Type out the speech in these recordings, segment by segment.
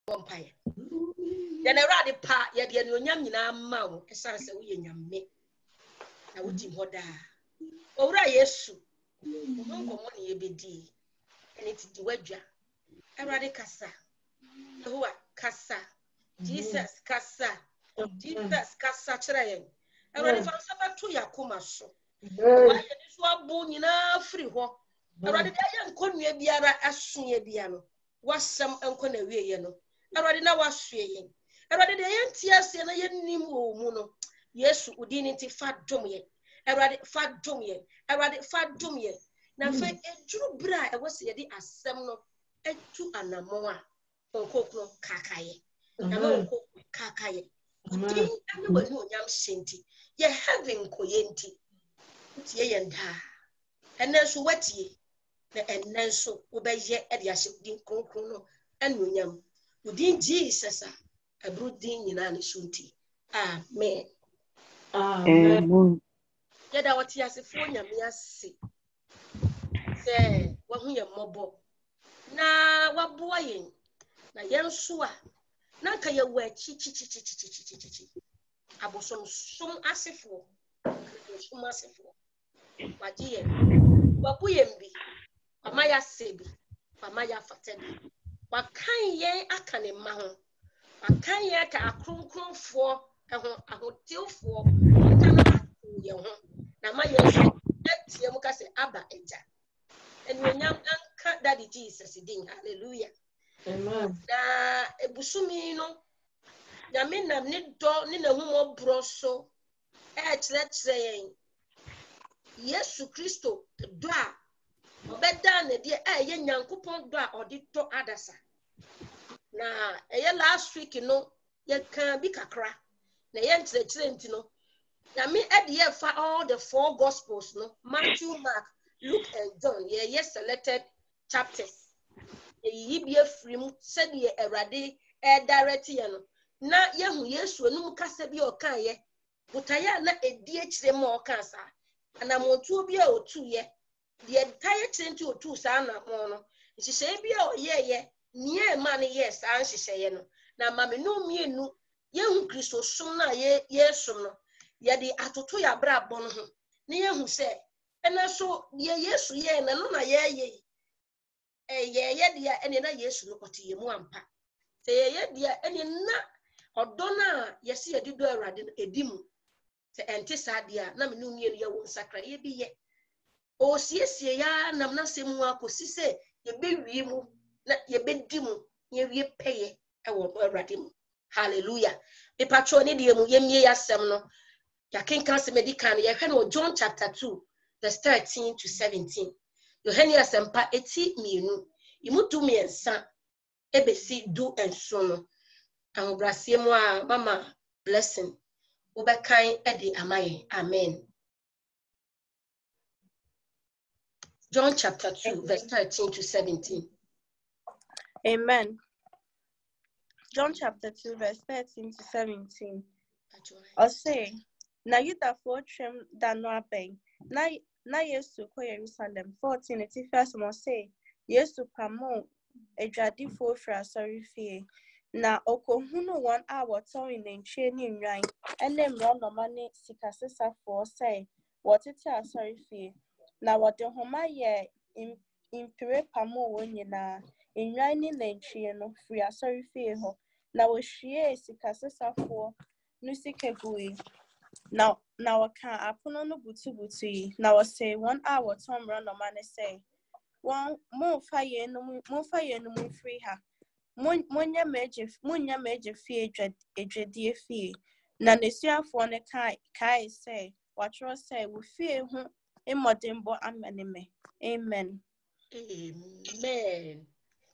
Vampire. Then a radi pa, yet the Yam Yam Mau, a son say we me. I would in what Ora Yesu, who don't come on ye be D, and it's the wedger. A radi cassa. Who are cassa? Jesus cassa. Jesus cassa train. A radi from Sabbath to Yakuma so. Why is one bone in a free walk? A radi young conye biara as soon ye biano. Was some uncle away, you know. I already know what's saying. I already the NTS and I didn't know. Yes, we didn't fat dummy. I already fat dummy. I already fat dummy. Now, for a true bra, I was the assembly a two and a more. Uncle Kakaye. Uncle Kakaye. Ding and no yam shinty. Ye having coyenti. Ye and ha. And then so what ye? And then so obey ye at the aship din chrono and yam. Within Jesus, a brooding in an shunti. Amen. Amen. Yet I was as a phone, say, what we are mobile. Na what boying? Na young sua. Nanka ya wear chi. Abosom some asifo. Some asifo. My dear, what we be? Amaya sebi. Amaya fatebi. What kind ye akane maho? What kind ye ka akrunkrum for a hotel for? Na my yes, Yamuka say Abba Eja. And when young uncle daddy Jesus ding, hallelujah. Amen. Na ebusumi no. Yamina nina humo broso. Let's say Yesu Christo doa. Obeda ne die ye nyankopon doa odito adasa. Na last week no ye kan bi kakra. Na ye nkyerɛkyerɛ nti no. Na me at for all the 4 gospels no Matthew, Mark, Luke and John ye selected chapters. Ye be free mu said ye erade direct ye no. Na ye hu Yesu enum kasa bi o kan ye. Butaya na edi akire ma o kan sa. Ana montuo bi a otu ye. The entire change to 2 sa na mo no. Nti se bi a o ye nie ma ne yes an hyehyɛ ye no. Na ma me no mienu ye hu Kristo som na ye som no. Yadi atoto ya bra bon ho ne ye hu se ena so ye Yesu ye na no na ye dia ene na Yesu no kote ye mu ampa se ye dia ene na odona ye se ye dido awrade no edimu se ente sa dia na me no mie ye won sakra ye bi ye o siesie ya nam na se mu akosi se ye bewie mu na ye bedi mu ye wie peye e wo awrade mu hallelujah e patro ne die mu ye mie yasem no Yakin Council Medican, Yakan John chapter 2, verse 13 to 17. Yohania Sempa eti mienu. Imutu mi ensa. Ebesi do and sono. And brasiemwa mama blessing. Ubekain edi amaye. Amen. John chapter 2, verse 13 to 17. Amen. John chapter 2, verse 13 to 17. I'll say, na yuda for trim danwa bang. Na Yesu ko Jerusalem 14 eti first mo say Yesu pamo edwadi fo fra sorry fie na okohunu 1 hour towing in training nwan enem ro no mane sikasesa for say wotete sorry fie na wote homa ye impire pamo wonyina nwan ni nantwie no free sorry fie ho na wo hwie sikasesa for no sikegui now waka apono no butu na wo say 1 hour tom run no man say one mo fa ye no mo free ha monya meje fie edwedie fie na nesuafo ne kai say watro say wo fie hu emodembo amaneme amen. Amen.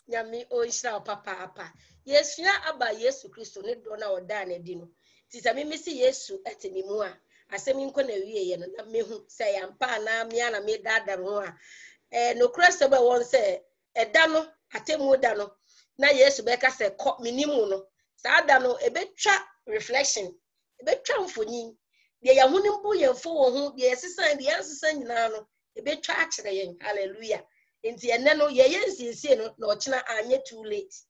Nyami o isra papa Yesu ya aba Yesu Kristo ne do na oda na di no tisa me si Yesu eteni mu a asemi nko na wie ye no na mehu se ya mpa na mia na me dada ho a no krese be won se eda no atemu da no na Yesu be ka se ko minimu no sa da no ebetwa reflection ebetwa mfoni de ya hunim bu ye mfo wo ho de yesisan de yansisan nyina no ebetwa a kire yen hallelujah. Inti ene no ye yensinsie no na ochina anye too late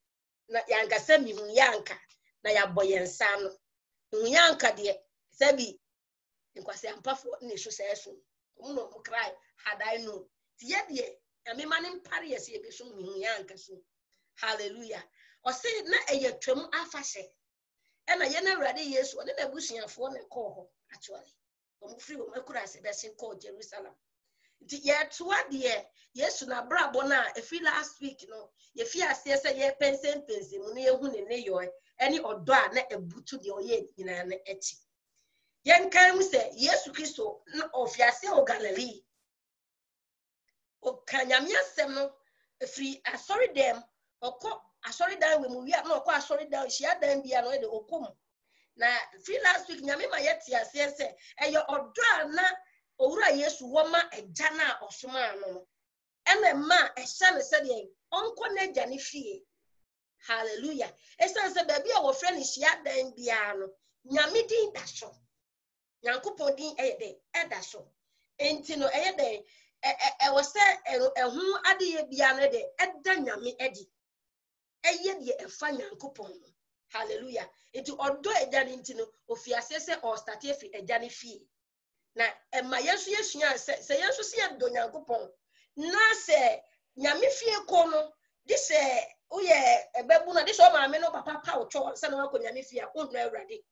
na yanka se mi hu yanka na ya boyensa no hu yanka de sabi nkwase ampafo na eso seso no mo cry had I know tie de me manim pare yesi e be so hu yanka so hallelujah o se na eyatwam afahye e na ye na awrade Yesu ne na busuafo ne ko ho actually omo free o makura se be sin ko Jerusalem ti ye toa de Yesu na brabo na efi last week no ye fi ase se ye pensen mu ne ehu ne yo eni odo a na ebutu de oye nyina na echi yen kan mu se Yesu Kristo na ofiase o Galilee o kanyamia sem no free asori dem okọ asori dan we mu wi na okọ asori dan hia dan bia no de okom na free last week nyame ma yeti ase se eyo odo a na owura Yesu wo ma eja na osoma no ene ma ehya ne se de onko na eja ne fie hallelujah esa se ba bia wo frɛ ne hia dan bia no nyame din da so nyankopɔn din de da so enti no de wo se ehu adeye bia no de eda nyame edi eye de efa nyankopɔn hallelujah enti odo eja ne enti no ofiase se o start efi eja ne fie na ema Yesu yesua se Yesu se do nyankopɔn na se nyame fie ko no de se uye ebebu na de so maame no papa pa wo cho se na wako nyame fie a onnu awrade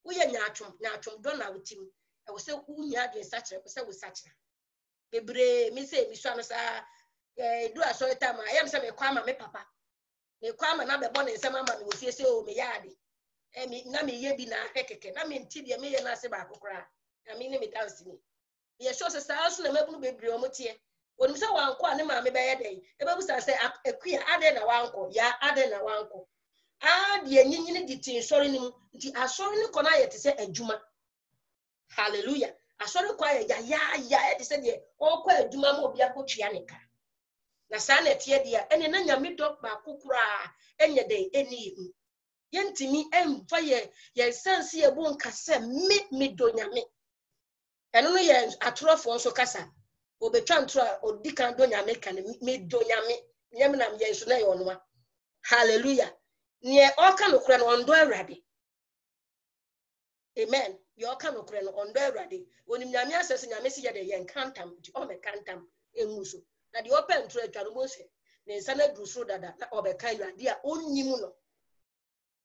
uye nyaatwom do na wutim e wo se unya de sachre wo se wo sachre bebre mi se mi so no sa do aso time I am se me kwa ma me papa me kwa ma na be bo ne nsem ama me wo fie se o me yaade mi na me ye bi na kekeke na me nti de me ye na se ba kokora na me ne me dance ni ye so se sa so na mabunu bebre o motie onim se wanko a ne ma me be ye den e bebu sa se akua ade na wanko ya ade na wanko de enyinyini di tin sori ni mu nti asori ni kona ye te se adwuma hallelujah asori kwa ye ya e te se de o kwa adwuma ma obi akotua ne ka na sa na tie dia ene na nyame dok ba kokora enye den eni hu yentimi emfa ye sense ye bu nka se me do nyame eno no ye atrofo nso kasa obetwa ntro odi kan do nyame kan me do nyame nyame nam ye nso na ye onwa hallelujah nie oka no kure no ondo awrade amen ye oka no kure no ondo awrade onim nyame asese nyame si ye de ye nkantam di o me kantam enguso na de open ntro atwa no mo se ne nsa na duru so dada na obeka awrade a onnim no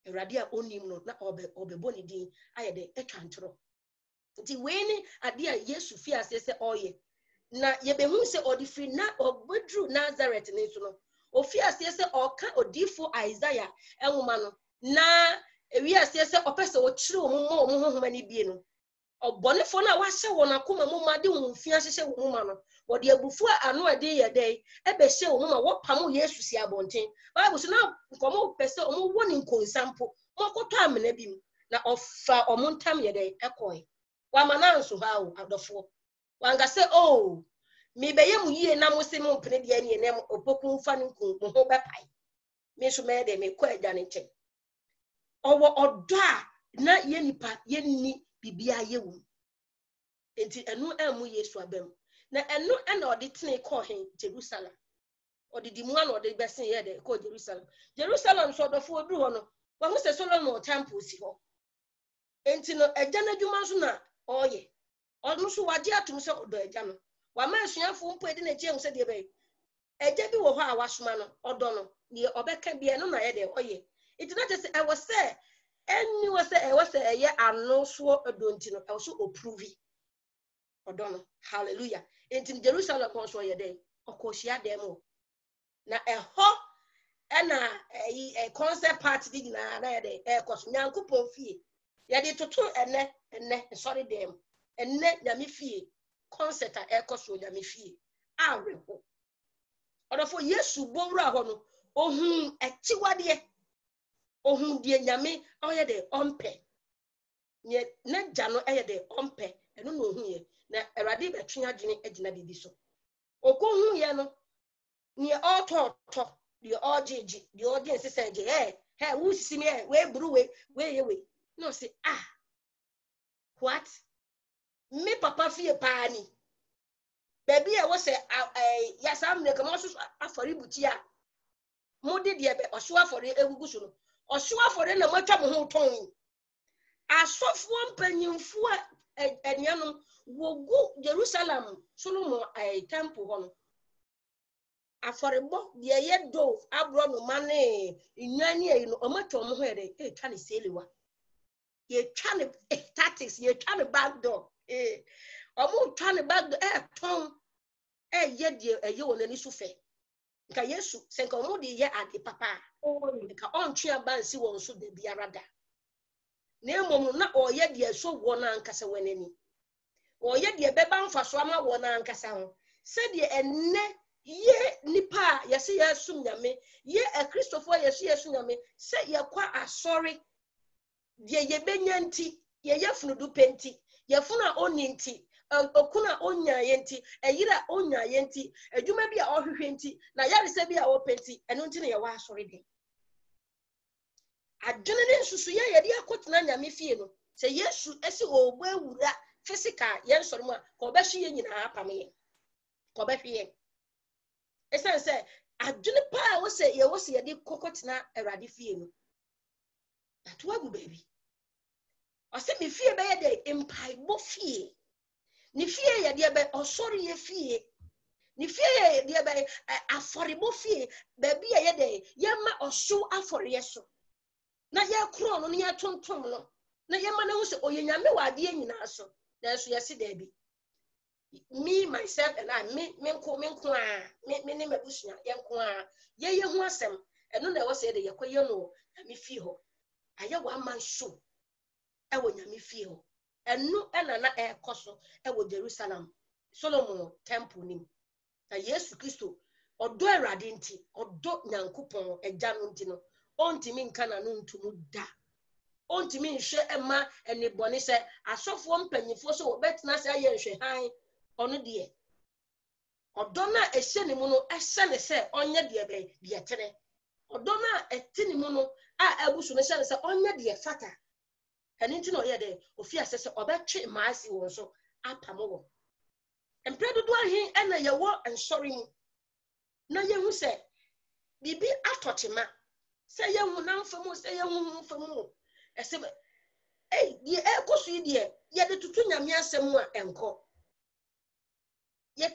awrade a onnim no na obebo ne din ayede atwa ntro nti weni ade a Yesu fi asese oye na ye behu se odifri na obedru Nazareth ne so no ofi asese oka odifo Isaiah enwoma no na ewi asese opese o kire omumma omuhohoma ni bie no obonefo na wahye won akoma mumma de wonfi ahyehye wonma no wode abufu ano ade ye dey ebe hye wonma wopam Yesu si abonten Bible so na nkomo pese omo woni nkonsampo mokoto amena bi mu na ofa omontam ye dey ekoi wamana nso ha o adofo wanga se oh mi beye mu yie na mo se mo mpene de ne nem opoku mfa nku mo ho bepai me so me de me kwa agya ne nche owo odo a na ye nipa ye ni bibia ye wu enti enu amu Yesu abam na enu na odi tene ko hen Jerusalem odi di mu na odi besen ye de ko Jerusalem so dofo odu ho no wa ho se Solomon temple si ho enti no agya na dwuma so na oye onu so waje atum se odo agya no wa ma asuafo mpo edi na je hu se de be agya bi wo ho a wasoma no odo no ne obeka bia no na ye de oye enti na tese e was say eni was say ye ano so odo nti no e so oprove odo no hallelujah enti Jerusalem ko so ye de okohia dem na ho na concept party di na ye de koso nyankopon fie ye de toto ene sorry dem enne nyame fie concert a ekoso nyame fie aweho odofo Yesu bowura ho no ohun echiwade ohun die nyame oye de ompe ne na gya no eye de ompe eno no ohun ye na erade betwe adwene agina bibi so okohun ye no ne ototo the ojeji the audience say je hey who see me we buru we no say what me papa fie paani baby e wo say yasam ne kamo so afori butia mode de be osua for egugu so no osua for na matwa mo ho ton asofo mpanyimfo enianom wogu Jerusalem Solomon temple ho no aforebo de ye do abro no mane nwane yi no omatwa mo ho ere twa ne selewa ye twa ne tactics ye twa ne back door omo twa ne back door ton ye de ye wona ni so fe nka Yesu senka omo de ye ade papa nka ontwe abansi won so de biara da na emom na oye de so wona ankasa wanani oye de beba mfaso ama wona ankasa ho se de enne ye nipa yesi yesum nyame ye Christopher yesi yesum nyame se ye kwa asori de ye benyanti ye yefunu du penti ye funa oninti okuna onya yenti eyira onya yenti adwuma bi a ohwehwe nti na yare se bi a openti eno nti na ye wa asori de adwene ne nsusu ye de akotena nyame fie no se Yesu esi ogbo ewura physical ye nsoro mu a ko be hye nyina apame ko be hye esense adwene pa wo se ye de kokotena Awurade fie no that wa gu baby o se me fie be ye de empaibo fie ni fie ye de be osori ye fie ni fie ye de be aforibo fie baby ye de ye ma osu afori yeso na ye kro no ye tontom no na ye ma na hu se oyenyame wade nyina so na so ye se da bi me myself and I me nko me ne mabusunya ye nko a ye hu asem eno na wo se de ye koye no na me fie ho aye wa man so e wo nyame fie ho eno na ekoso e wo Jerusalem Solomon temple nim na Yesu Kristo odo Awurade nti odo Nyankopon agya no nti no ontimi nka na no ntumu da ontimi nhwe ema ene bone se asofo mpanyifo so betena se aye nhwe han ono de odo na ehye ne mu no ehye ne se onye de be de tere odo na etini mu no a abusu ne hye se onye de fata ene nti no ye de ofi asese obetwe maasi won so apamo wo empredo do ahin ena ye wo ensori mu na ye hu se bibi atochema se ye hu na mfamu se ye hu mfamu ese die ekosu die ye de tutu nyame asem a enko ye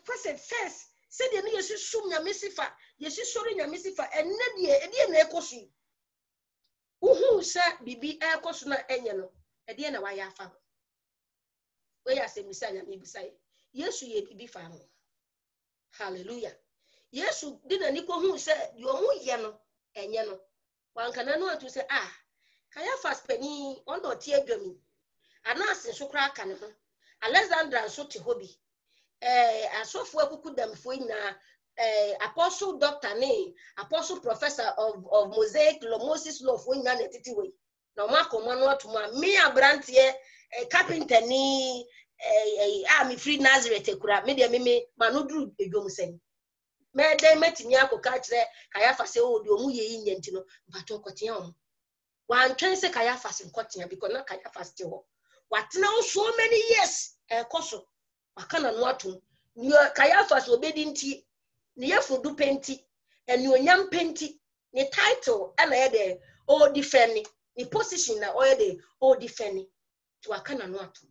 kwase first se de ne yesu sum nyame sifa yesu sori nyame sifa enne die na ekosu uhu se bibi ekosu na enye no die na wa ya afa we ya se misa nyame bisai Yesu ye bibi fa ho hallelujah Yesu di na ni ko hu se de omu ye no enye no wanka na no atu se kaya fast pani on do tie adwami anase so kra aka ne ho Alexandra so te hobi asofo akuku damfo ina apostle doctor ne apostle professor of Mosaic law Moses law fo ina na titi we na ma komo no atuma me abrantie carpenter ni me free Nazareth ekura me de me manodru edwom sen me de metimi akoka kire kaya fast o de omu ye yin nti no bato kotia o wan twen se kaya fast nkotia because na kaya fast ho watena so many years koso wakana no atum ni kaya fast obedi nti ni yefudu penti enuonyam penti ni title ana ye de o defend ni position na o ye de o defend to wakana no atum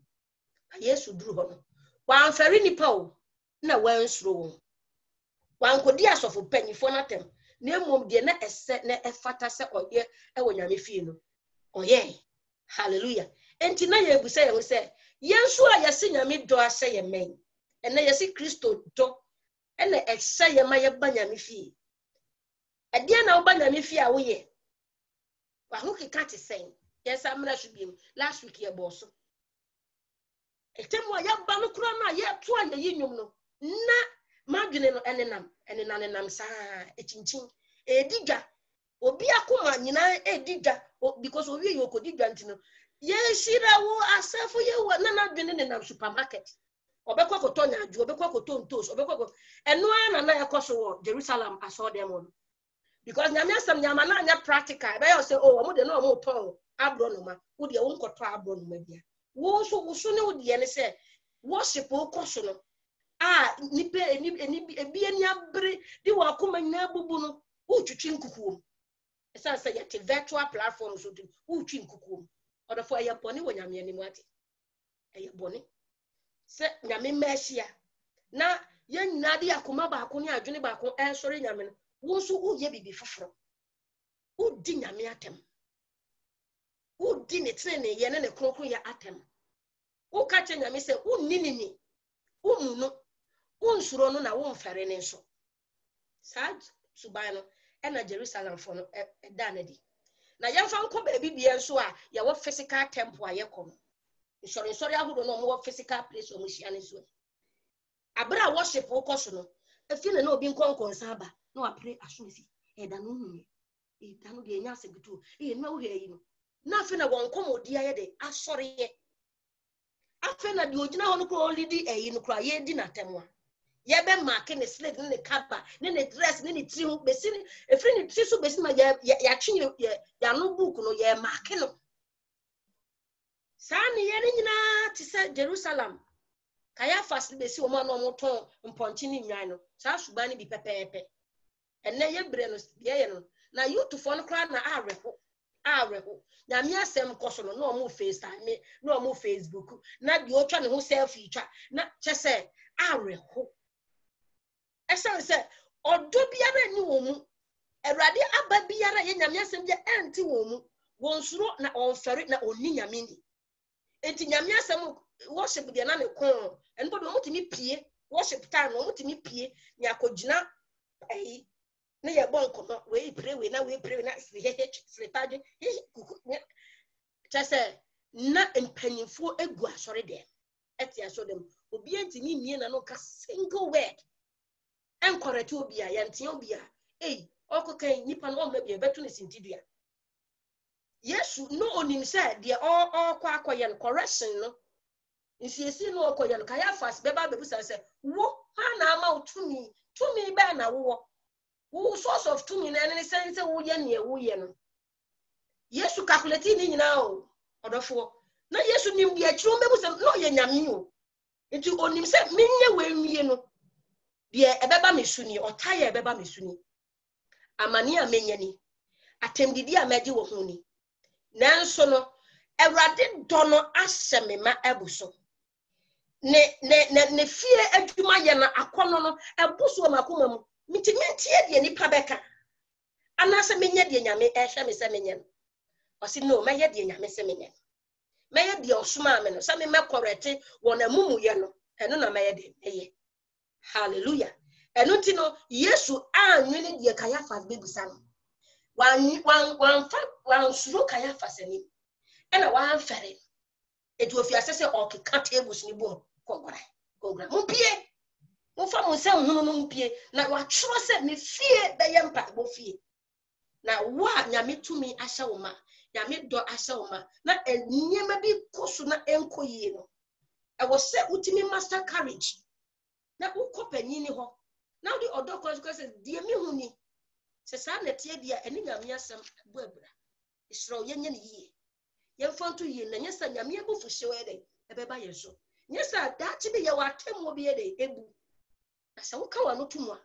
Yesu duru ho no wan fari nipa o na wan suro wo wan kodi asofo panyifo na tem na emom de na ese na efata se oye e wo nyame fie no oye hallelujah enti na ye busa ye ho se yensu a yesi nyame do ase ye men ena yesi Kristo do ena ese ye ma ye ba nyame fie ade na wo ba nyame fie a wo ye wa ho keka te sen yes amra shubim last week ye boso etemu ya ba no kura na ye to a ye nyum no na madwene no enenam sa echinchin ediga obi akoma nyina ediga because obi ye okodidwa ntino ye shira wo asafo ye wo na dwene nenam supermarket obekwa kotonya aju obekwa kotontos obekwa eno na ekoso wo Jerusalem aso dem on because nyame asem nyama na anya practical be you say omo de na omo ton abronoma wo de wo nkoto abronoma bia wo so ne wo de ne se worship wo koso no nipe ebi eni abre di wa akoma nyina bubu no Uchin kukum. As I say, yet virtual platforms would do Uchin kukum. Or the fire pony when I'm any what. A bonny. Set Yami Messia. Na young Nadia Kumaba Kunia Junibako answering Yamin. Wonsu ye be before. Who din Yamiatem? Who din it in a yen and a croquia atem? Who catching Yami say, who nini? Who no? Who surono na won't ferry so. Sad Subano and a Jerusalem for a dandy. Now, young Fanco baby be and so are your physical temple. I come. Sorry, I would know more physical place or Michianis way. Abra worship or caution. A feeling no being concerned. No, I pray as soon as he done. He done the answer to he no here. Nothing I won't come or dear day. I sorry. I feel that you know only the in cry dinner temwa. Yebe marking a slave in the kappa, then a dress, then it's you, Bessin, a friend of Tisu Bessin, Yachin, no book, no, ye marking. Sani Yanina, Tissa, Jerusalem. Kaya fast be see woman no moton mponchini nwan no sa subani bi pepepe enne ye bre no ye no na youth for no kra na areho na me asem koso no no mo FaceTime no mo Facebook na di o twa ne ho selfie twa na chese areho esa se odo biara ni wo mu Erade aba biara ye nyame asem je enti wo mu wonsuro na onfere na onni nyame ni enti nyame asem worship de na ne kon enbo do mutimi pie worship time no mutimi pie ni akogina eh na ye bon kono we pray we na sretade chase na empanyimfo egu asore de eti aso dem obi antimi mie na no ka single word encorrect obi a yente obi a okokan nipa no ma bia betu ne sintidua Yesu no onim say de all kwakoye no correction no nsiesi no okoye no kaya fast beba bebusa say wo ha na ama utumi be na wo source of tumi na ne sense wo ye ne wo ye no Yesu calculate ni nyina o odofo na Yesu nim de akiro bebusa no ye nyame o nti onim say menye we nwie no de ebeba mesuni otaye ebeba mesuni amani amenyani atemdidi amaji wo hu ni nanso no Ewrade dono asemema ebuso ne fie adwuma ye na akono no ebuso makoma mu mitimenti de nipa beka anase menye de nyame ehwe me se menye no osi no meye de nyame se menye meye de osuma me no se me correct wona mumu ye no eno na meye de eye hallelujah eno ti no Yesu anwene de Kayafa bebusa no wan suro Kayafa sani ena wan fere etu ofi asese okeka tables ni bom kogra mumpie mufa munse hunu no mumpie na wa tworo se ne fie be ye mpa bo fie na wa nyame tumi ahye wo ma nyame do ahye wo ma na enyema bi koso na enkoyie no e wo se utimi master courage na ukopanyi ni ho na odi odoko se die mi huni se sa na tie dia eni nyame asem bo abura isro yenye ni yie yemfanto yie na nyesa nyame abufu hyewe de ebeba yeso nyesa dachi bi ye watemo bi de ebu na se woka wa no tumwa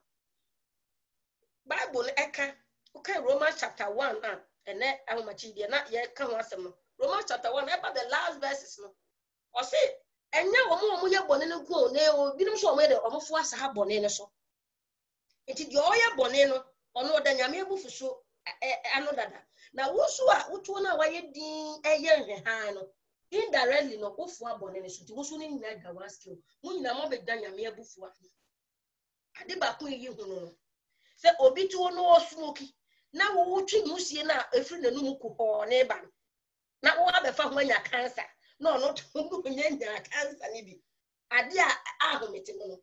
Bible eka okay Romans chapter 1 ene ahomachi de na ye ka ho asem no Romans chapter 1 eba the last verses no o say enya wo ye bone ne nko ne obinim so o me de omofo asa ha bone ne so enti de o ye bone no ono da nyame abufu so ano dada na wosu a wotu na waye din eye nhwe no indirectly no ofu abone ne so ti wosu ni nyina ga wa skill mu nyina mo be da nyame abufu ade ba ko yi hu no se obi tu no osmoki na wo wotwi musie na efri nanum ku ho ne ba na wo abefa ho anya cancer na ono to nya cancer ni bi ade a ahomete no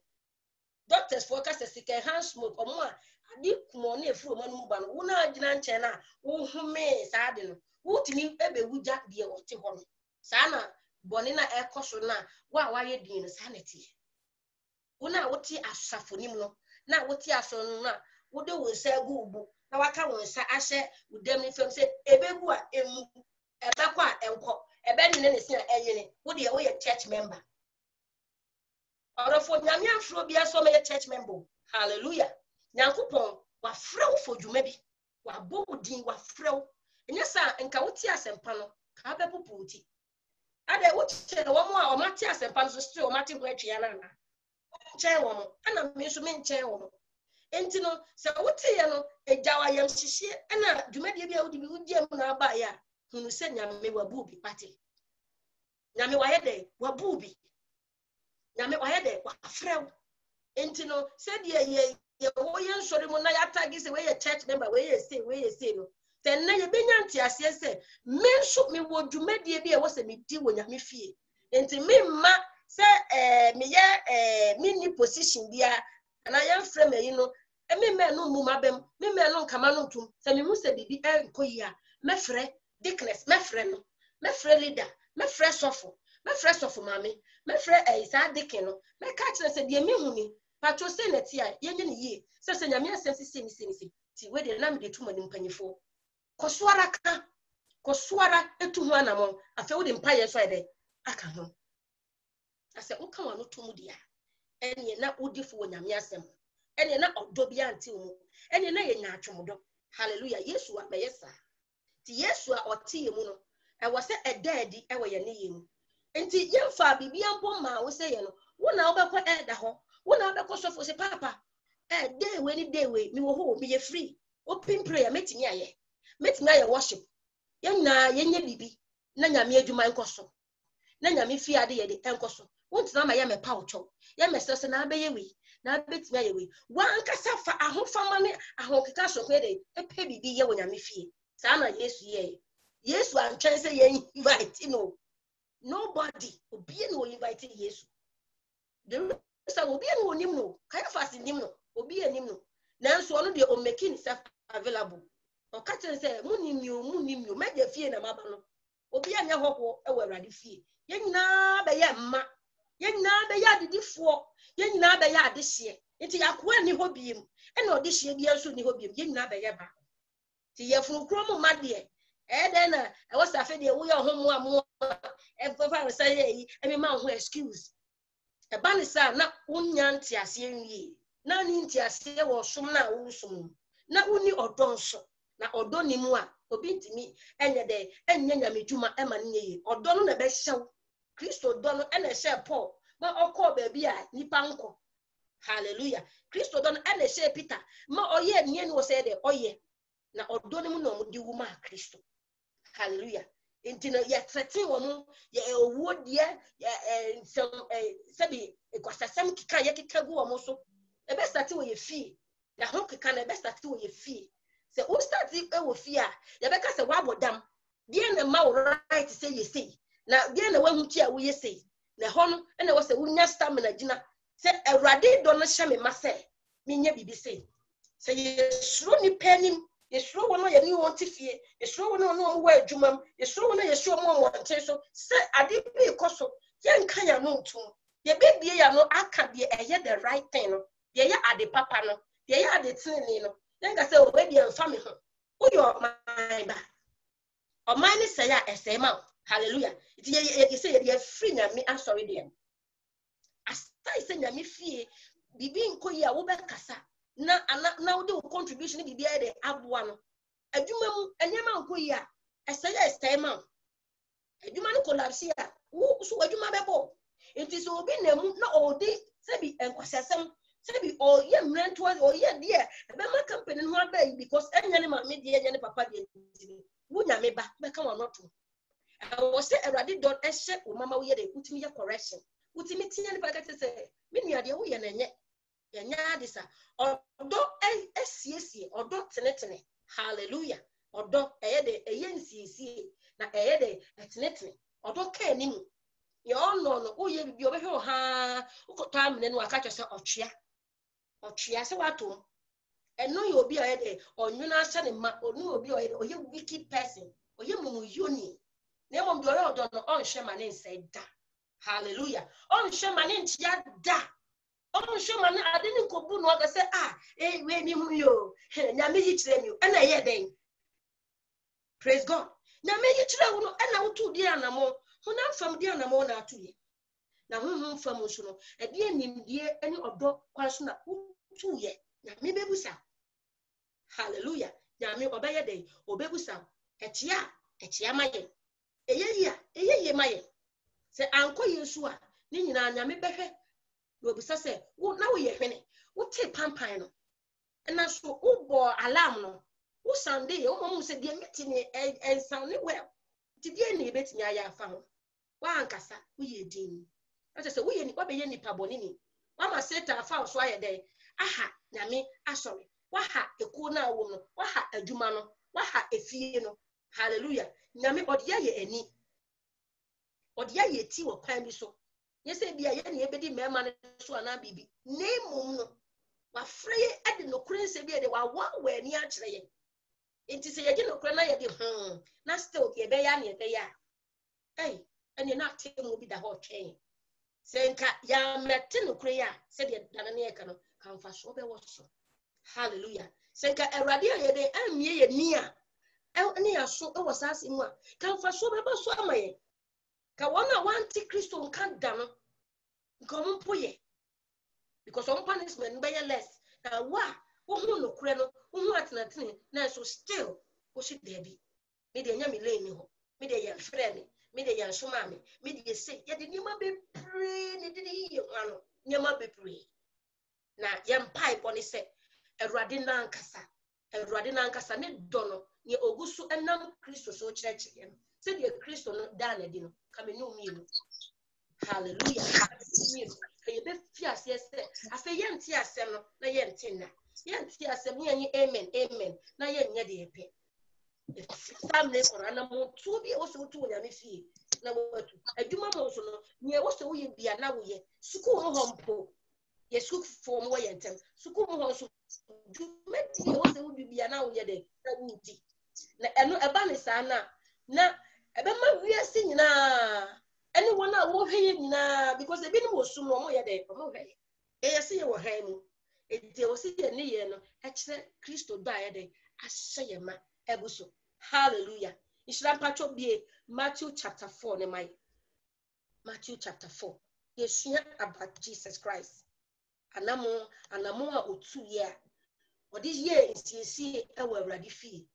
doctors focus second hand smoke omo a ade kumo na efri omo no ba no wo na agina nche na wo hume sa ade no wotimi ebe wuja de wote ho no sa na bone na ekoso na wa ye din no sa na tie wo na wote asafonim no na wote aso no na wo de wo sa gu ubu na waka wo sa ahye udam ni fam se ebegu a emu ebekwa enko ebe ni ne se eyene wo de wo ye church member orofo nyame afro bia so me church member hallelujah nyankopon wa frɛw for dwumabi wa bodin wa frɛw enya sa nka wote asempa no ka bepoputi ade wote no wo a o mate asempa no so still o mate ho atwea na na nkyɛn wo mo ana me so me nkyɛn wo mo enti no sɛ wote ye no egyawa yam hihye ana dwumadi bi a wodi bi wodi am na aba ya hunu sɛ nyame wabu bi pate nyame wa yede wabu bi nyame wa yede wa frɛw enti no sɛ die ye wo ye nsori mu na ya tagi sɛ we ye church member we ye say no sɛ na ye benya ntiase sɛ me nso me wo dwumadi bi a wo sɛ me di wo nyame fie enti me ma sɛ me ye me ni position bia ana ye frɛ me yi no me no mu mabem me no nkama no ntum sɛ me hu sɛ bibi enkoyi a me frɛ dickness me frɛ no me frɛ leader me frɛ sofo mame me frɛ isa dikin no me ka kyerɛ sɛ die me hu ni patro sɛ na ti a ye nye ne yie sɛ nyame asɛm sisi ti we de na me de tuma ni mpanyefo kɔsoara etu ho anamon afa wo de mpaye so ede aka ho asɛ wo ka wa no to mu dia ene na wodifo wo nyame asɛm ene na ɔdɔ bi ante mu ene na ye nya atwomdo hallelujah yesu a bɛyɛ sa ti yesu a ɔte ye mu no ɛwɔ sɛ ɛdaadi ɛwɔ ye ne ye mu enti yemfa bibia mpo ma wo sɛ ye no wo na wobɛkɔ ɛda hɔ wo na wobɛkɔ sɔfo sɛ papa day we mi wo ho bi ye free open prayer metimi aye worship yenna yenye bibi na nyame adwuma nkoso na nyame fie ade ye de enkoso wontina ma ye me pa ocho ye me sese na abeye we na betimi aye we wan kasa fa ahofama ne ahokeka so ko de epe bibi ye wo nyame fie sa na yesu antwen se ye invite no nobody obi no invite yesu the so obi no onim no kai fast nim no obi anim no nanso ono de o make himself available o ka chen say munimyo meje fie na maba no obi anya hoko e wo awrade fie ye nyina be ye mma ye nyina be ya didifo ye nyina be ya adehye nti yakoa ni hobiem e na odehye bia nso ni hobiem ye nyina be ye ba ti ye funu kro mu made e den na e wo safe de wo ye homo amo e fa say yi e me ma ho excuse e ba ni sa na unya ntiase nwie na ni ntiase wo som na wo som na uni odonso na odo ni mu a obi ntimi enye de enye nyamedwuma ema ne yi odo no na be hyew Kristo do no ena hye Paul ma okọ ba bi a nipa nko hallelujah Kristo do no ena hye Peter ma oye nie ni wo say de oye na odo ni mu na omudi wuma Kristo hallelujah intino ye threaten wo no ye owo de ye sabi ekwasasem kika ye kika gu wo mo so e be start wo ye fie ya ho kika na e be start wo ye fie se o start e wo fie a ye be ka se wa bodam die na ma wo right say ye say na die na wahu ti a wo ye say na ho no e na wo se wunya stamina gina se awrade do no hye me ma se menya bibi say se ye suro ni panim ye suro wo no ye ni won ti fie ye suro wo no no wo adwumam ye suro wo no ye suro mo wonte so se ade bi koso ye nka ya no ntum ye bebie ya no aka bi eye the right thing no ye ya ade papa no ye ya ade tini no nka say o we bi emfa me ho wo yo man ba o man ni say ya ese ma hallelujah it ye say ye free nyame asori dem astai say nyame fie bibi nkoyi a wo be kasa na wo de contribution bibi e de aboa no adwuma mu enyema nkoyi a ese ya ese ma adwuma no collapse a wo so adwuma bebo enti so obi na mu na o de sabi enkwasasem sabi o ye mrento o ye de e be ma company no aba because enya ne ma me de enya ne papa de wo nyame ba be ka wono to wo se awrade don ehye o mama wo ye de utimi ye correction utimi tinya ne ba ka se me nua de wo ye na nye nya de sa odo esiesie odo tenetene hallelujah odo eye de eye nsiesie na eye de tenetene odo ka ni mu ye ono wo ye bibi obehwe ha ukota amene no aka kyese otwea se wato eno ye obi eye de onwuna ase ne ma onu obi eye oye wicked person oye mumu yoni na mom de odo no onhwe ma ne nseda hallelujah onhwe ma ne ntia da onhwe ma ne ade ne kobu no ga se we mi hu yo nyame yi kire mi na ye den praise God nyame yi kire wo no na wotu di anamo huna fam di anamo na atuye na hu fam so no e de nimdie ani odo kwan so na wotu ye nyame bebusa Hallelujah. Nyame obeye dey obebusa echia maye. Eye maye. Se anko Yesu a ni nyina nyame behwe obusa se wo na wo ye hwene wo te pampan no na so wo bo alarm no wo sande wo mom se de meti ni ensan ni well ti de ni betimi aya afa ho wa ankasa wo ye din ati se wo ye ni obeye ni paboni ni wa ma seta afa so aye dey aha nyame asori wa ha ekuo na wo no wa ha adwuma no wa ha efie no. Hallelujah. Nyame odiya ye ani odiya ye ti wo kwan bi so yese bia ye ne ebedi mema ne so ana bibi nemum no wa freye ade no kurense bia de wa wa ani a kire ye enti se ye no kure na ye de na still ye be ya ne be ya ene na temu bi da ho twen senka ya mete no kure ya se de dana ne ye ka no kan fa so be wo so. Hallelujah. Senka erade ye de amie ye ni a ene ya so e wo sase mu a kan fa so be so amaye ka wona wanti Kristo nka da no nko mpoye because some punishment be less na wa wo hu no kure no wo hu atenatene na so still wo shi debi me de nya me lane ho me de ye friend me de ye shoma me de say ye de nyama be pray ne de ye ano nyama be pray na ye mpai boni se Erade na nkasa ne dono ye ogusu enam Kristo so church ye se de Kristo no da na di no kamenu mi no. Hallelujah. Ye be fi ase se ase ye nti asem no na ye nti na ye nti asem ye amen na ye nya de epe sam ne kora na mo tu bi wo so tu nya me fie na wo tu adwuma mo so no ye wo so wo ye bia na wo ye suku ho hompo ye suku form wo ye ntem suku ho so dwuma ti ye wo so wo bia na wo ye de na wo di na eno eba ne sa na ebe ma wiase nyina anyone a wo hwe nyina because ebi no wo sum no mo ye de mo hwe yesi ye wo han mu ede wo si ye ne ye no e kire Kristo da ye de ahye ye ma ebuso. Hallelujah. Ishra pacho bie Matthew chapter 4 ne mai Matthew chapter 4 yesua about Jesus Christ anamo a otu ye a odi ye nsiesie e wo awrade fie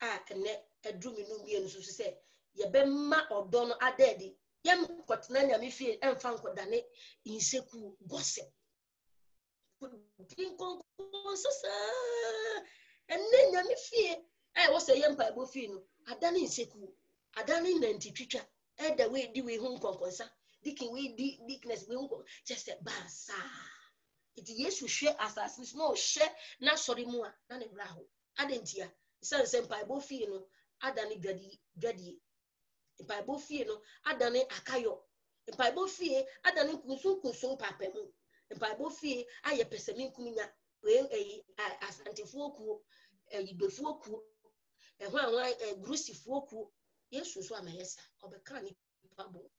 a ene edrumi no bie no so se ye be ma odo no adedi yem kotena nyame fie emfa nkodane inseku gossip dinkon sasa enne nyame fie wo se yem pa ebo fie no adane inseku adane nantitwitwa da we di we hu nkonkonsa dikin we di dickness we hu just a basa it yesu hwe assassins no hwe na sori mu a na ne braho adentia sense pa ebo fie no adane gadi Bible fie no adane akayo Bible fie adane kunsun papemu Bible fie aye pesemi nkunya we asantefu oku yibefu oku ho anwa grusifu oku Yesu so amayesa obeka ni pabo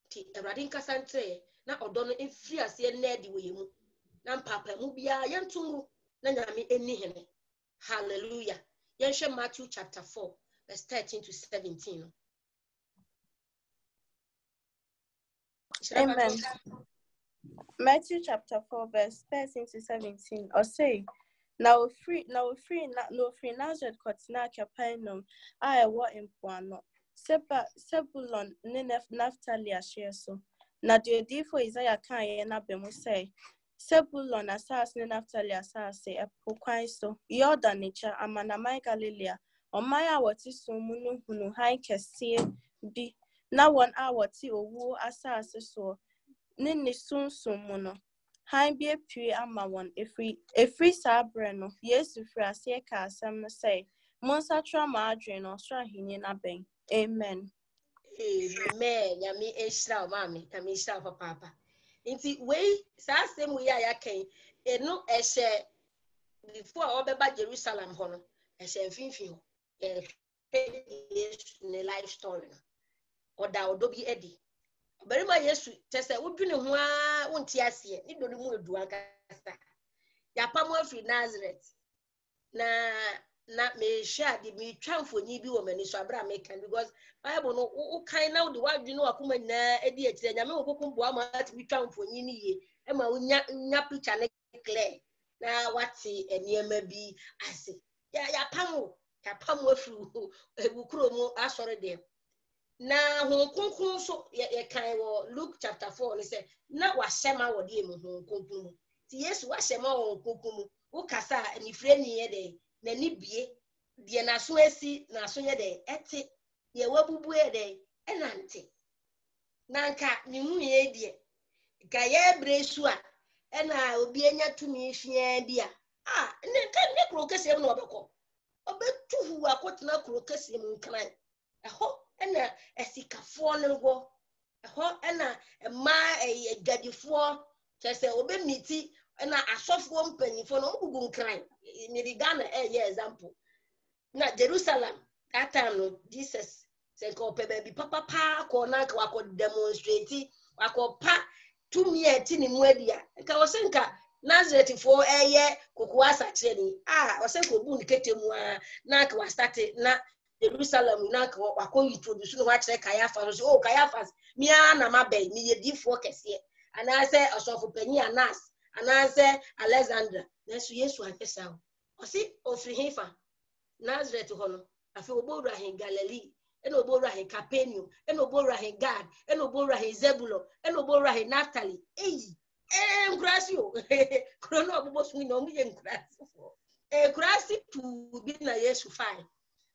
ti erade nkasa ntre na odo no efri ase na di we mu na papemu bia yentumu na nyame eni hene. Hallelujah. Yenhwe Matthew chapter 4 verse 13 to 17. Amen. Matthew chapter 4 verse 13 to 17 or say now free Nazareth kotina Capernaum I wa impoano Sebulon ne Naphtali ahye so na de odifo Isaiah kan ye na bemu say Sebulon asas ne Naphtali asase epokwan so Jordan echa amanaman Galilea omaya woti so munu hunu han kese bi na won a woti owu asase so ne sunsun mu no han bi apue ama won efri sabre no Yesu fri ase ka asem no say monsa tra ma adwen no sra hini na ben. Amen. Amen. Yami eshra mami yami eshra papa nti we sa asem we ya kan eno ehye before obeba Jerusalem ho no ehye mfinfin ho Yesu ne life story no oda odobi edi berima Yesu tese wodwene ho a wonti ase ni do mu edu akasa ya pamo afri Nazareth na me sha di me twamfonyi bi wo mani so abra me kan because Bible no wo kan na de wadwene wakoma na edi etire nyame wo kokum boa ma ati bi twamfonyi ni ye e ma nya picture ne clear na wati eniema bi ase ya pamo afuru ebukuro mu asore dem na ho konkon so ye kan wo Luke chapter 4 ni say na wahyema wo de mu ho konkon mu ti Yesu wahyema wo konkon mu wo kasa ni fire ni ye de na ni bie de na so asi na so ye de ete ye wabubu ye de enante nanka ni hu ye de ga ye bresu a ena obi enya tumi hwea dia ne kro kese mu no obekọ obetuhu akotena kro kese mu nkran eho ena esikafo ne go eho ena ma gadifo kese obemiti ena asofo mpanyifo no gugu nkran ni Ghana ye example na Jerusalem that time no Jesus say ko pe baby papa ko na ka wako demonstrate wako pa tumi eti ni muadia nka wo senka Nazareth fo eye kokoa sache ni wo senka obu ni ketemu na ka wa start na Jerusalem na ka wako introduce no wa kire Caiaphas so Caiaphas mia na mabe mi ye difo kese ana say osofo panyi Anas ana say Alexander na so Yesu afesa o si ofri hefa Nazareth hono afi oboru ahin Galilee eno oboru ahin Capernaum eno oboru ahin Gad eno oboru ahin Zebulon eno oboru ahin Naphtali nkurasi o krono obobo sumi no muye nkurasi fo nkurasi tu bi na Yesu fine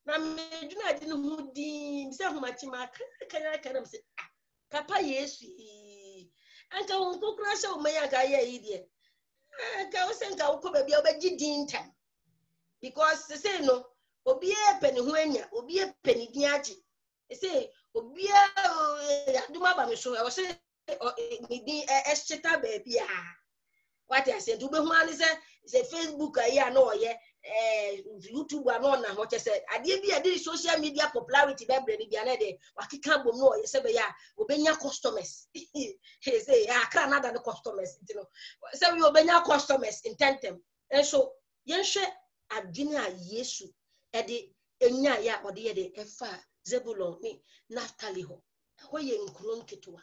na meduna di no hudi bisa humachi ma kana mse papa Yesu anka won kurasi o meya ga ye yi de anka o senka wo ko ba bia obaji din tam because say no obi epeni ho anya obi epeni din agi say obi aduma ba me so e say mi din cheta ba bia what I say do be ho ani say Facebook ayi na oye YouTube na na ho say ade bi ade social media popularity be bre ni bia na de wakika bom no oye say be ya obenya customers he say akra na da customers you know say we obenya customers in tentem and so yenhwe adwene a Yesu ede enya ya ode ye de efa Zebulon ni Naphtali ho ye nkuro nketewa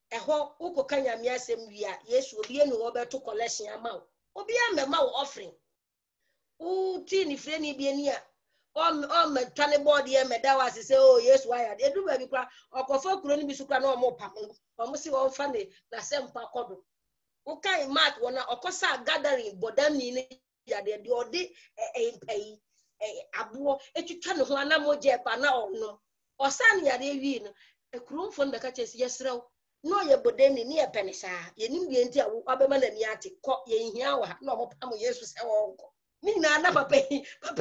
eho ukoka nyame asem wia Yesu obi enu obeto collection ama obi amema wo offering ti ni frɛ ni bi ani a o metane board ye meda wase say oh Yesu aya edu ba bi kwa okofo kuro ni bi sukra na omo pa omo si won fa ne na sempa kodo ukai mark wona okosa gathering bodam ni ya de odi abo etwitwa ne ho anamoje pa na ono osan ya de wi no ekurumfo ndaka chesi yesrew no ye bodeni ni epenisa ye nimbi enti awo abema na mi ate ko ye hia wa na omopam Yesu se wonko ni na papa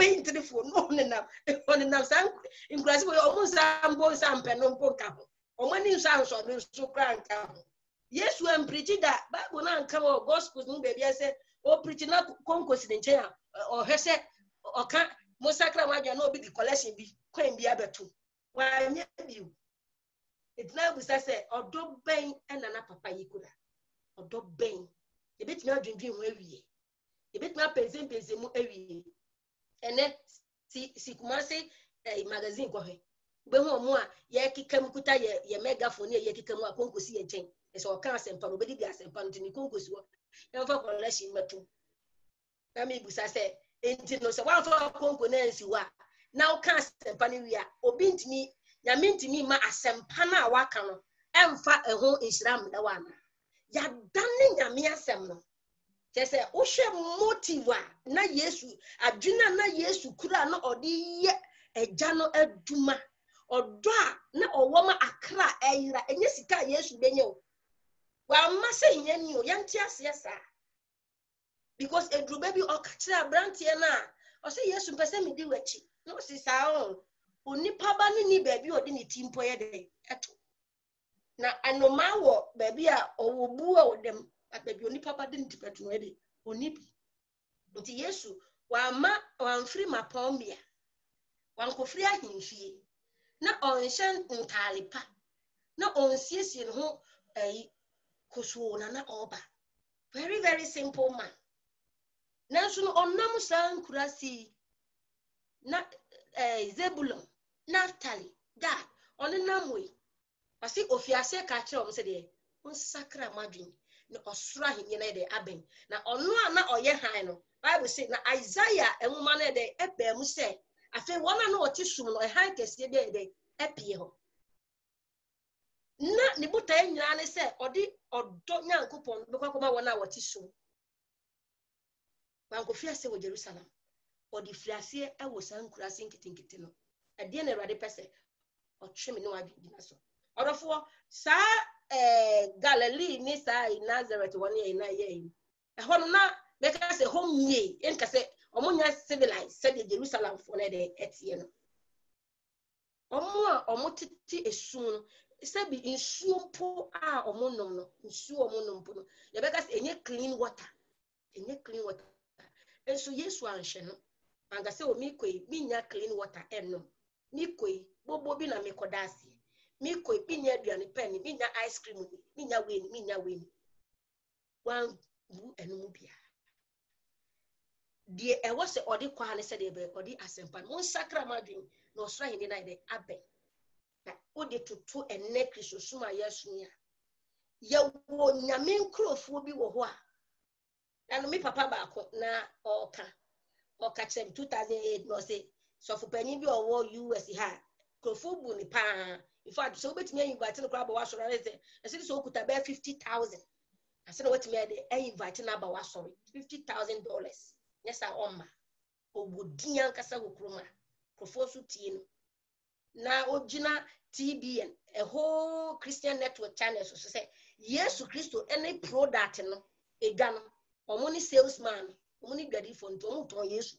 intrifo no nenam san inkurasi bo omo sambo sampe no mpoka ho omo ni nso anso no so kranka ho Yesu em preach da Bible na nka wo gospel no be bia se o preach na konkosi nche ya o hwese oka mosakra madwa na obi di collection bi kwan bi abeto wa nya bi etina busa se odo ben ena na papa yikura odo ben ebetina adwendwen ho awie ebetina pense mu awie ene si kumase magazine ko he be hu omo a ye kikam kuta ye megaphone ye kikam a konkosi ye nchen ese o kan asempa no be di asempa ntini konkosi wo e fa collection metu na me busa se enti no se wan fa konko na nsi wa na o kan asempa ni wi a obi ntimi nyame ntimi ma asempa na waka no emfa eho nhyiram da wana ya danne nyame asem no kese wo hwe motive na Yesu adwena na Yesu kura na odi ye eja no aduma odo a na owoma akra eyira enye sika Yesu benye o wa ma se nyani o yanti asesa because edru baby o kachira brantie na o se Yesu pese me di wachi no si sa o onipa ba ni baby odi ni timpo ye de eto na anoma wo baby a owobu a odem baby onipa ba de ni tipeto no de onibi nti Yesu wa ma wanfri mapombia wankofri ahimfie na onhye ntalepa na onsiesie ho koso na oba very very simple man nanso no onnam san kurasi na Zebulon Naphtali Gad onenamwe asi ofiase ka kire om se de onsakra madwin na osura hinye na de aben na ono a na oye han no Bible say na Isaiah enwuma na de ebe mu say afi wona na oti sum no han kese de epie ho na ne buta nyina ne say odi odo nyankopon be kwakoma wona woti sum banko fiase wo Jerusalem odi fiase e wo san kurase nkitinkiti no ade na Awurade pese otweme ne wa bibina so odofo sa Galilee ni sa Nazareth woni e na ye ho no na be ka say home ye en ka say omunya civilized say Jerusalem for na de etie no omutiti esu no say bi nsuo mpo a omonom no nsuo omonom mpo no ye be ka say enye clean water enso Yesu anhye no anga say o mi koi minya clean water enno mi koi bobo bi na mekodase mi koi binya aduane pen minya ice cream minya weni wan bu enum bia die e was odi kwa ne se de be odi asempa no sakra madwin no osra hinde na de abe na odi tutu enne Kristo ma Yesu ya wo nyame nkrofo bi wo ho a na no mi papa ba ko na oka chem 2008 no say so for penny bi owo US ha krofo bu ni pa in fact so betimi invite no crowd ba wasoro na say ese so okuta be 50,000 ase na wetimi de invite na ba wasoro $50,000 yes a omma obudian kasa wokroma krofo so tie no na ogina TBN a whole Christian network channel so say Yesu Kristo any product no edwa no omoni salesman omoni gbadi for nto omuton Yesu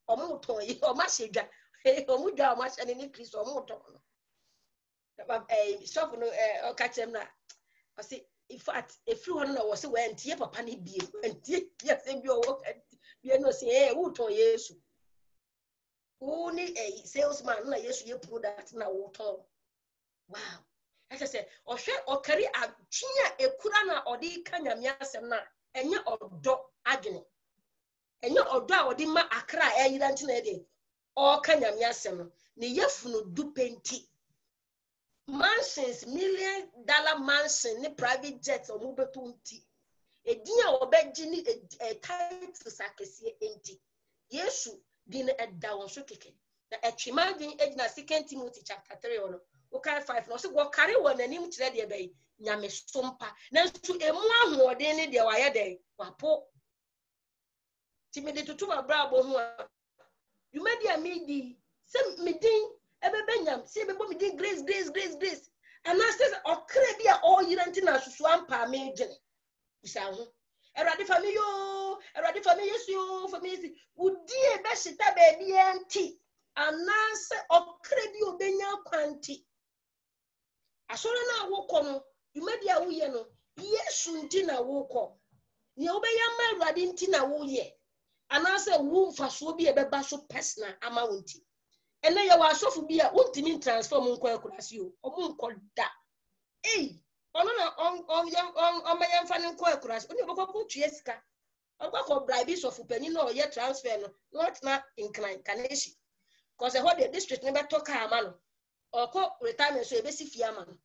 omuton yi omashedwa omudwa omashane ni Kristo omuton no shop no okatem na o say in fact if you want to say when tie papa ni bie tie say bi owo bie no say wuton Yesu uni a salesman na Yesu ye product na wuton wow I say ohwe okari atwea ekura na odi kanyame asem na enye odo adwene enye odo a odi ma akra ayira ntena de o kanyame asem no ne yefunu du penti mansions $1 million mansion ne private jets o mubeto nti edin a obeji ni titles akese enti Yesu din edda won so keke na etwema din ejina 2 Timothy chapter 3 ono okay 5 no so go carry won anim kire de be nyame sompa na nso emu ahoɔden ne de waye de wapo timede tutuma brabo ho a yumadi amidi se midin ebebe nyam se bebo midin grace and I says okre bia o yiranti na susu ampa me gene bisa ho erade fami yesu yo fami udi e be shita be bia nti anase okre bi obenya kwanti asoro na wokọ no yumadi a woye no Yesu nti na wokọ ne obeya ma erade nti na woye anase wo mfaso bi e beba so personal ama wonti ene ye wa asofu bi a wontimi transform nko akurasi o omunko da ono na on meya mfa nko akurasi oni obekọ ko tue sika obekọ bribe sofu pani na oye transfer no not na incline kaneshi cause e the district ne beto ka ama no okọ retirement so ebesi fi ama no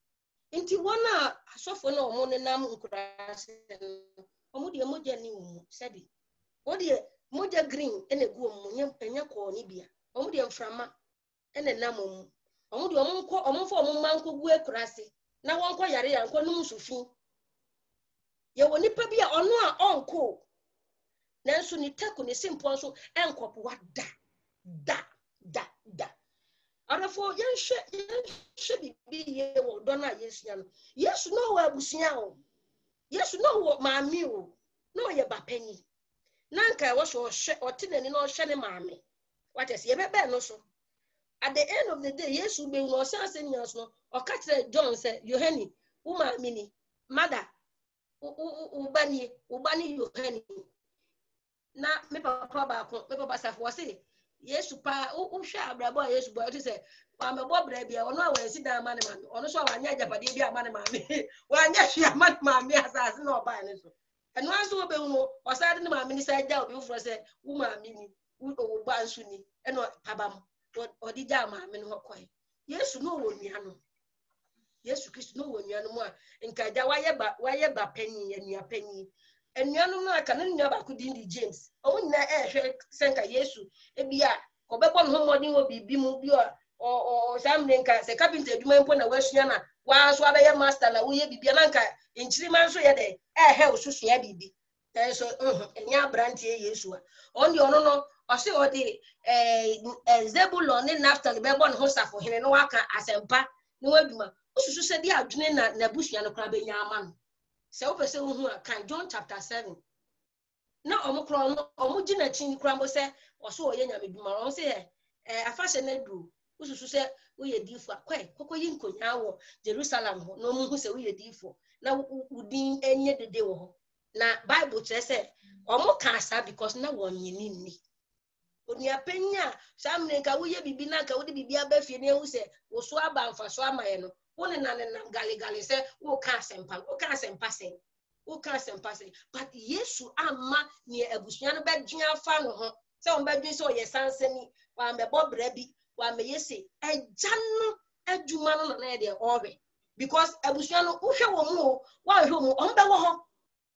nti wona asofu na omo ne nam nkurasi omo de moja ni omo sabi o de moja green ene gu omo nya ko ni bia omo de mframa ene nam omo omo de omo fo omo manko gu akurasi na wonko yare ya nko num sufin ye woni pa bia ono a onko nanso ni taku ni simple so enkopo wada da arafo yenhwe bibi ye wo dona Yesu ya no Yesu no wa abusia o Yesu no wo maami o no ye bapani nanka wo so hwe otenani no hwe ne maami what is ye bebe no so at the end of the day Yesu be no so asenias no o ka kire John say Yohani wo maami ni mother ubani Yohani na me papa ba ko me papa safo say Yesu pa uhwe abrabo Yesu bo say wa me bo bra bia ono a wansi dan ma ne ma ono so wa nya japade bia ma ne ma me wa nya hwe ma ne ma me asase na oba ne so eno anso obe hu osade ne ma me ni say ja obi ufro say wo ma me ni wo ba nso ni eno pabam odi ja ma me no koy Yesu no wo nua no Yesu Christ no wonu mu a nka da waye ba panyi enua panyi enua no aka no nua ba ko di James o nyina ehwe senka Yesu ebia obebo no modin wo bibi mu bi o samne nka se carpenter adwuma mpo na wasua na wa so abaye master na wo ye bibia na nka enchirima nso ye de ehe osusua bibi so enya brantie Yesu a on the no o se o de Zebulon ne Naphtali bebo no ho safo hene no waka asempa ne waduma osusu se dia adwene na busua no kra benya ama no se wo pese wo hu kan John chapter 7 na omo gina chin kra mbo se o so o ye nyameduma o se afase na du osusu se wo ye difo akwai kokoyi nkonya wo Jerusalem ho no mu hu se wo ye difo na udin enye dede wo ho na Bible che se omo ka asa because na wonyini ni onia penya samne nka wo ye bibi na nka wo de bibi abafie ne hu se wo so aba mfa so amaye no woni na gale se wo ka asempa se but Yesu amma ni abusua no bedwea fa no ho se on bedwen se o ye sansani wa mbebo bra bi wa me yese eja no adwuma no na de owe because abusua no wo hwe wo mu wa hwe mu on be wo ho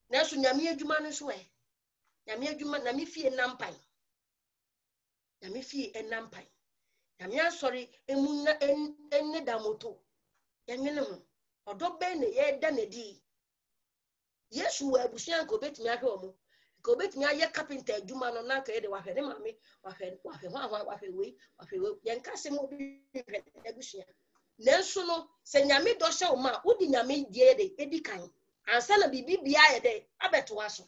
na so nyame adwuma no so nyame adwuma na me fie nampan nyame fie enampan nyame asori emu na enne da moto yenwene ho odobe ne ye da na di Yesu wa abusua ko betumi ahwe omo ko betumi aye carpenter adwuma no na ka ye de wahwe ne mame wahwe we yenka se mo bi hwe abusua nenso no se nyame do hye o ma udi nyame die de edikan ansa na bibi bia ye de abeto aso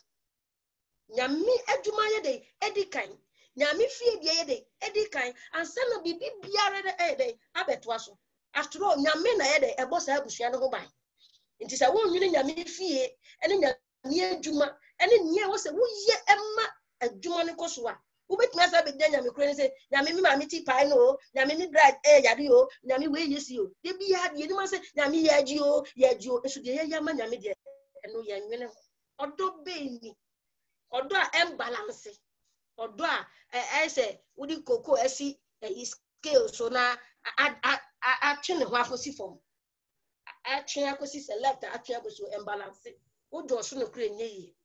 nyame adwuma ye de edikan nyame fie die ye de edikan ansa na bibi bia re de abeto aso after all nyame na ye de ebosa abusua no ho ban nti sa wo nwene nyame fie ene nyame adwuma ene nie wo se wo ye emma adwuma ne koso a wo betumi asa be dan nyame kro ne se nyame mi ma me ti pai no nyame mi drag yade o nyame we yesi o de bia de ni ma se nyame yaji o eso de ye ma nyame de eno ye nwene odo be ni odo a imbalance odo a say wo di koko esi scale so na atwene ho afosi fom atwea kosi select atwea kosi imbalance ojo so no kure nyeyi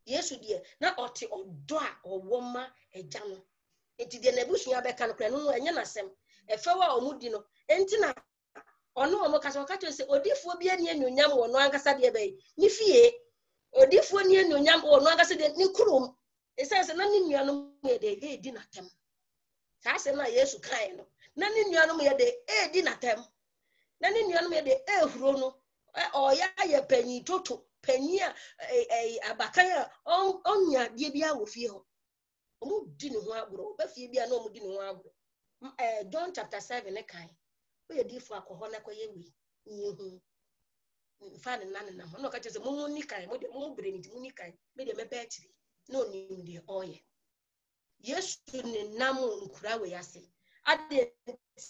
Yesu die na oti odo a owoma eja no enti de na busua be kan kure no enye na sem efewa omudi no enti na ono omo kaso kato se odifo bia ne anyonyam wo no ankasa de be ni fie odifo ne anyonyam wo no ankasa de ni kurom esense na ni nuanom ye de edi na tem sa se na Yesu kan no na ni nuanom ye de edi na tem na ni nuanom ye de ehuro no o ya ye panyi toto panyi a abakan a onya die bia wo fie ho omu di ne ho agoro ba fie bia na omu di ne ho agoro John chapter 7 ne kan we ye difo akoho na koye wi yehu fa ne nan na no ka chese mu ni kan mo de mu bre ni mu ni kan me de me ba achiri no ni ndi oye Yesu ne nam nkura we yase ade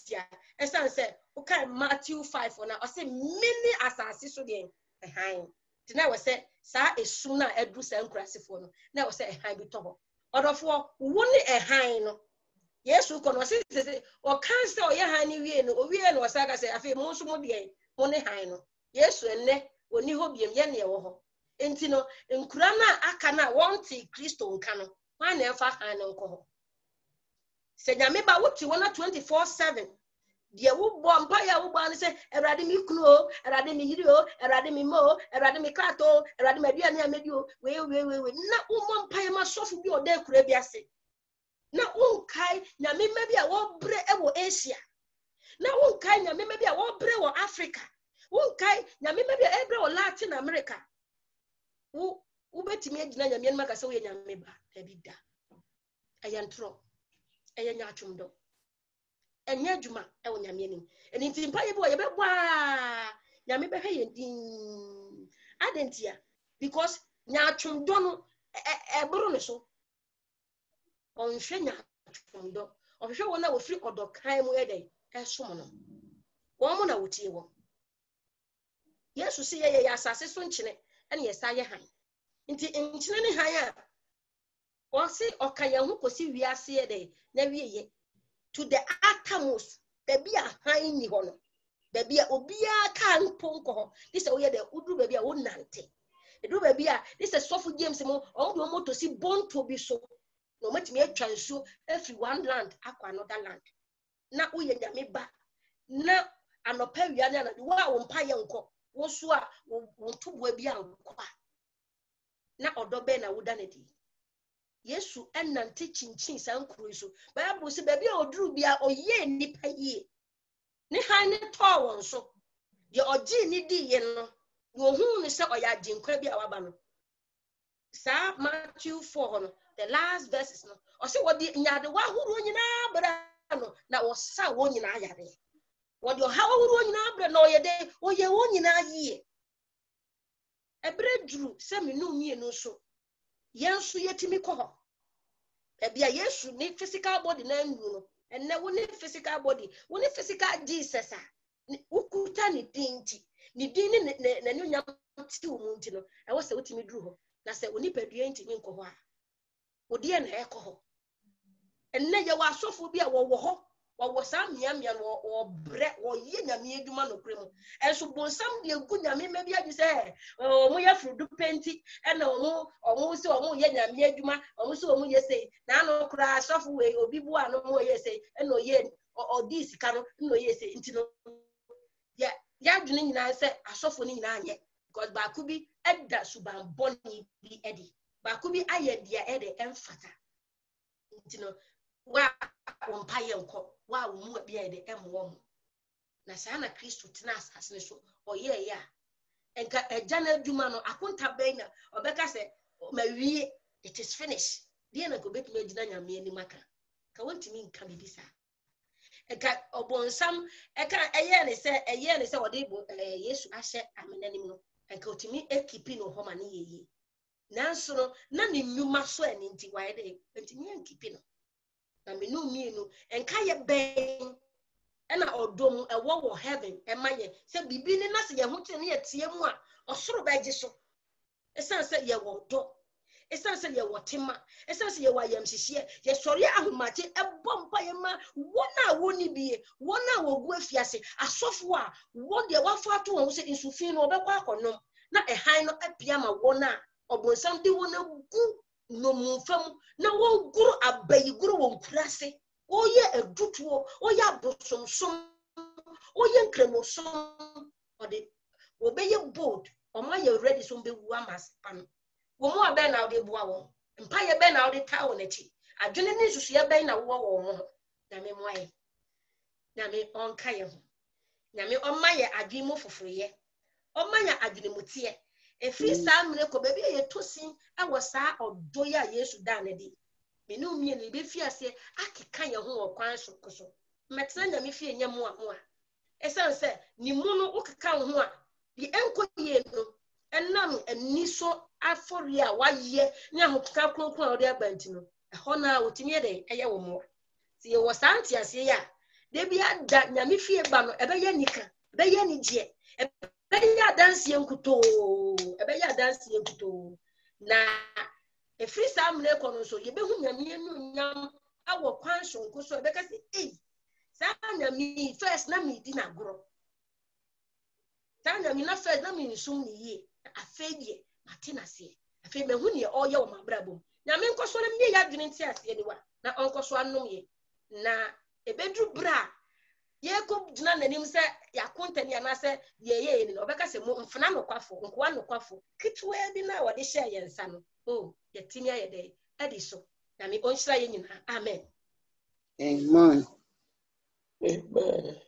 tia esanse o kan Matthew 5 na o say many asase so de ehan ti na we say sa esu na edu sa nkurasefo no na we say ehan bi to ho odofo wo ni ehan no Yesu kono se o kan se o ye han ni wie no o wie no o sa ka se afi mo nso mo de mo ne han no Yesu enne oni ho biem ye ne wo ho enti no nkura na aka na wonti Kristo nka no wan na emfa han no nko ho se nyame ba wuti wona 24/7 de wo bo mpa ya wo ba ne se erade mi kunu o erade mi yiri o erade mi mo erade mi krato erade mi aduane amedi o we na wo mpa ya ma sofu bi o de kura bi ase na unkai nyame mebi a wo bre e wo Asia na unkai nyame mebi a wo bre wo Africa unkai nyame mebi a ebre wo Latin America wo betimi agina nyame nma ka se wo nyame ba ebida ayantro enya atwumdo enya adwuma e wo nyame nim eni nti mpa ye bo ye bebo a nyame be hwe ye din adentia because nya atwumdo no eburu ne so onhwe nya atwumdo ohwe wona wo firi odokan mu ede esom no wo mo na wotie wo Yesu se ye asase so nkyene ene ye sa ye han nti nkyene ne han a o se okaye hu kosi wiase ede na wieye to the uttermost be bia han ni ho no baby obia kan ponko this oye de udu baby a wonante edu baby a this is sofu James mo on do moto si bonto bi so no matimi atwa nso every one land akwa another land na uye nyame ba na anopa wiane na wa wo mpa ye nko wo so a wo toboa bi anko na odobe na woda na di Yesu enante chinchin sankuru so Bible say baby oduru bia oye nipa yie ne han ne to won so de oji ni di ye no wo hu ne se oya jinkwa bia waba no sa Matthew 4 no the last verses no o se wo di nyade wa huru nyina bra no na wo sa wo nyina yare wo di ha huru nyina bra no ye de oye wo nyina yie ebre duru se menu mie no so yensu yetimi ko ebia Yesu ni physical body na ndu no enne wo ni physical body wo ni physical Jesus a ukuta ni dinti ni dini na ni nyam ti wo nti no e wo se wotimi duru ho na se oni padua ntimi nko ho a odi e na e ko ho enne ye wa asofo bia wo ho wo sam miamia no wo bre wo ye nyame adwuma no krem enso bonsam de egu nyame ma bia ji se mo ya frudu penti e na omo se omo ye nyame adwuma omo se omo ye sei na no kra asofo we obi bu ano mo ye sei e no ye odi sika no no ye sei nti no ya dwene nyina se asofo ni nyina anye because ba ku bi edda suban boni bi edi ba ku bi aye dia ede emfata nti no wa ompa ye nko wa mu bia ede emwo na saa na Kristo tena asase so oye ya enka ejana adwuma no akonta ben na obeka se mawie it is finished dia na go betuma agina nyame ani maka ka wontimi nka bibisa enka obonsam eka eye ne se ode Yesu ahye amenanim no enka otimi ekipi no homa ne yeye nanso no na ne nnwuma so ani nti wae de ntimi enkipi no na menu mienu enka ye ben ena odom ewo wo heaven emaye se bibi ni na se ye hote ne yetie mu a osoro beje so esan se ye wo do esan se ye wo tema esan se ye wa yam hihie ye sori ahomache ebom pa ye ma wona woni bie wona wogu afiase asofo a wo de wafo ato won se insufin no obekwa akonom na ehan no apia ma wona obonsam de wona gu no mufam na wo guru abayi guru won kurase oye edutuo oye abosomsom oye nkremosom ode obeye bold omaye ready so be wu amaspan wo mu abe na ode bua wo mpa ye be na ode ta wo nachi adwene ni susu ye be na wo wo na me moaye na me onka ye ho na me omaye adwene mu foforoye omanya adwene mutie efri saa mre ko baby ye tosin awo saa odo ya Yesu da na di menu mie ni be fiase akeka ye ho okwan so koso metra nya me fie nya mu a esan se ni mu no okeka ho a bi enko ye no enam aniso afori a waye nya ho keka kronkron a ode abanti no ho na otimi de eye wo mo ti ye wo santi ase ya de bi ada nya me fie ba no ebe ye nika ebe ye ni je ebe ya dansi enkuto na efri saa mre ko no so ye be hu nyame enu nyam awo kwan so nko so ebe ka se saa nyame first na me di na goro saa nyame na first na me nsum ni ye afedie matina se afi me hu ne oye wo mabrabom nyame nko so na me ya dwene nti ase ni wa na onko so anom ye na ebedru bra ye ko dina nanim se yakontani anase ye ni obeka se mo mfana no kwafo nkoa no kwafo kitwe bi na wode hye ye nsa no yetimi aye de edi so na me onhyira ye nyina amen Amen. Amen.